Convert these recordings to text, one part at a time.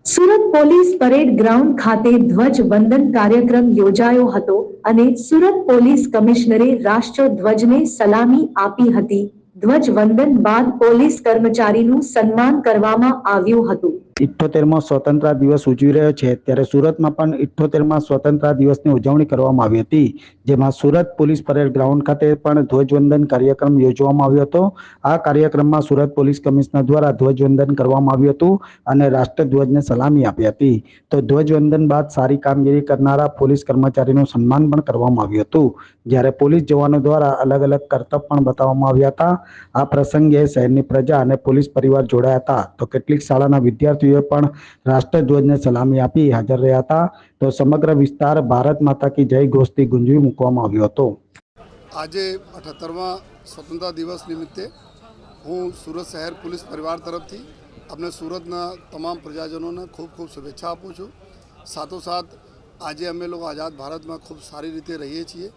Surat police parade ground ખાતે ધ્વજવંદન કાર્યક્રમ યોજાયો હતો અને સુરત પોલીસ કમિશનરે રાષ્ટ્રધ્વજને સલામી આપી હતી। ધ્વજવંદન બાદ પોલીસ કર્મચારીનું સન્માન કરવામાં આવ્યું હતું। 78મો સ્વતંત્રતા દિવસ ઉજવી રહ્યો છે ત્યારે સુરતમાં પણ 78મા સ્વતંત્રતા દિવસની ઉજવણી કરવામાં આવી હતી, જેમાં સુરત પોલીસ પરેડ ગ્રાઉન્ડ ખાતે પણ ધ્વજવંદન કાર્યક્રમ યોજવામાં આવ્યો હતો। આ કાર્યક્રમમાં સુરત પોલીસ કમિશનર દ્વારા ધ્વજવંદન કરવામાં આવ્યું હતું અને રાષ્ટ્રધ્વજને સલામી આપી હતી। તો ધ્વજવંદન બાદ સારી કામગીરી કરનારા પોલીસ કર્મચારીનું સન્માન પણ કરવામાં આવ્યું હતું, જ્યારે પોલીસ જવાનો દ્વારા અલગ અલગ કરતબ પણ બતાવવામાં આવ્યા હતા। આ પ્રસંગે શહેરની પ્રજા અને પોલીસ પરિવાર જોડાયા હતા। તો કેટલીક શાળાના વિદ્યાર્થીઓએ પણ રાષ્ટ્રધ્વજને સલામી આપી હાજર રહ્યા હતા। તો સમગ્ર વિસ્તાર ભારત માતા કી જય ઘોષથી ગુંજવી મૂકવામાં આવ્યો હતો। આજે 78મા સ્વતંત્રતા દિવસ નિમિત્તે હું સુરત શહેર પોલીસ પરિવાર તરફથી આપણે સુરતના તમામ પ્રજાજનોને ખૂબ ખૂબ શુભેચ્છા આપું છું। સાથોસાથ આજે અમે લોકો આઝાદ ભારતમાં ખૂબ સારી રીતે રહીએ છીએ।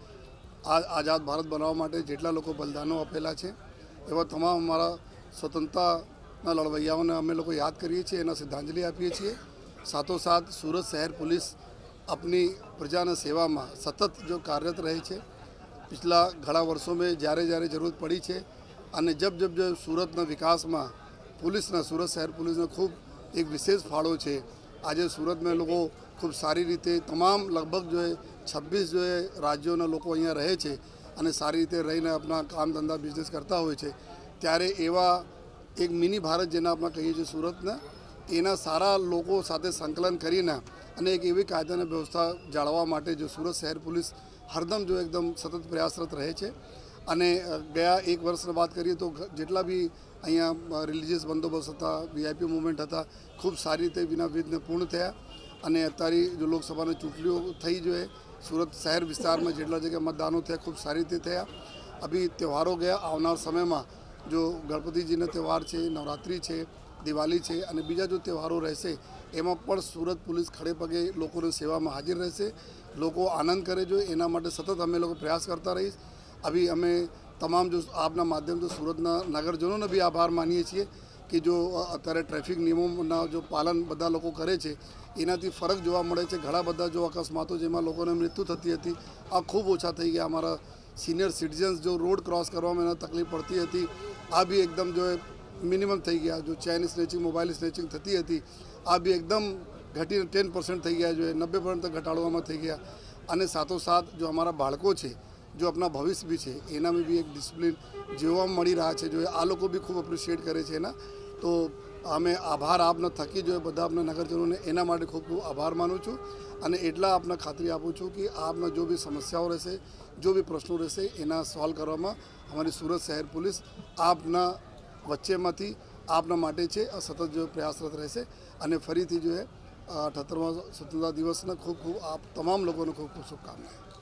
આ આઝાદ ભારત બનાવવા માટે જેટલા લોકો બલિદાનો આપેલા છે એવા તમામ અમારા સ્વતંત્રતાના લડવૈયાઓને અમે લોકો યાદ કરીએ છીએ, એના શ્રદ્ધાંજલિ આપીએ છીએ। સાથોસાથ સુરત શહેર પોલીસ अपनी प्रजाना सेवा में सतत जो कार्यरत रहे छे। पिछला घણા वर्षों में જ્યારે જ્યારે जरूरत पड़ी है અને जब सूरतना विकास में पुलिसना सूरत शहर पुलिसने खूब एक विशेष फाळो है। आज सूरत में लोग खूब सारी रीते तमाम लगभग जो है 26 जो है राज्यों लोग अहीं रहे छे અને सारी रीते रहीने अपना काम धंधा बिजनेस करता होय छे। त्यारे एवा एक मिनी भारत जेना अपना कहीए छे सूरतना एना सारा लोगों साथे संकलन करीने અને એક એવી કાયદાની વ્યવસ્થા જાળવવા માટે जो सूरत शहर पुलिस हरदम जो एकदम सतत प्रयासरत रहे छे। અને ગયા એક વર્ષની વાત કરીએ તો જેટલા બી અહીંયા રિલિજિયસ બંદોબસ્ત હતા, વીઆઈપી મૂવમેન્ટ હતા, ખૂબ સારી રીતે વિના વિઘ્ને પૂર્ણ થયા। અને અત્યારે જો લોકસભાની ચૂંટણીઓ થઈ જોઈએ सूरत शहर विस्तार में જેટલા જગ્યા मतदानों थे खूब सारी रीते थया। अभी त्यौहारों गया आवनार समय में जो गणपति जी त्यौहार है, नवरात्रि है, दिवाली है और बीजा जो त्यौहारों रहશે एमां पण सूरत पुलिस खड़े पगे लोगों सेवा में हाजिर रहશે। लोग आनंद करे जो एना माटे सतत अमे लोग प्रयास करता रहीश। अभी अमे तमाम जो आपना माध्यम से सूरतना नगरजनों ने भी आभार मानीए छीए कि जो अत्यारे ट्रेफिक नियमों जो पालन बधा लोग करे छे एनाथी फरक जोवा मळे छे। घणा बधा जो अकस्मातों जेमां लोकोने मृत्यु थती हती आ खूब ओछा थई गया। अमारा सीनियर सिटीजन्स जो रोड क्रॉस करवामां एने तकलीफ पड़ती हती आ भी एकदम जो मिनिमम थी गया। जो चैन स्नेचिंग मोबाइल स्नेचिंग थती हती आ भी एकदम घटी 10% थी गया, जो 90% तक घटाड़वामां थी गया। अने साथोसाथ जो हमारा बाळको छे जो अपना भविष्य भी है एना में भी एक डिसिप्लिन जोवा मळी रहा है। जो आ लोग भी खूब एप्रिशिएट करे छे एना। तो अमे आभार आपने थकी जो बधा अपना नगरजनों ने एना माटे खूब खूब आभार मानु छूँ। अने एटला आपने खातरी आपू छूँ कि आपने जो भी समस्याओं रहेशे, जो भी प्रश्नों रहेशे एना सॉल्व करवामां हमारी सूरत शहर पुलिस आपना वच्चेमांथी आपना माटे छे सतत जो प्रयासरत रहेशे। अने फरीथी जो है 78मા स्वतंत्रता दिवसना खूब खूब आप तमाम लोगों ने खूब खूब शुभकामनाएं।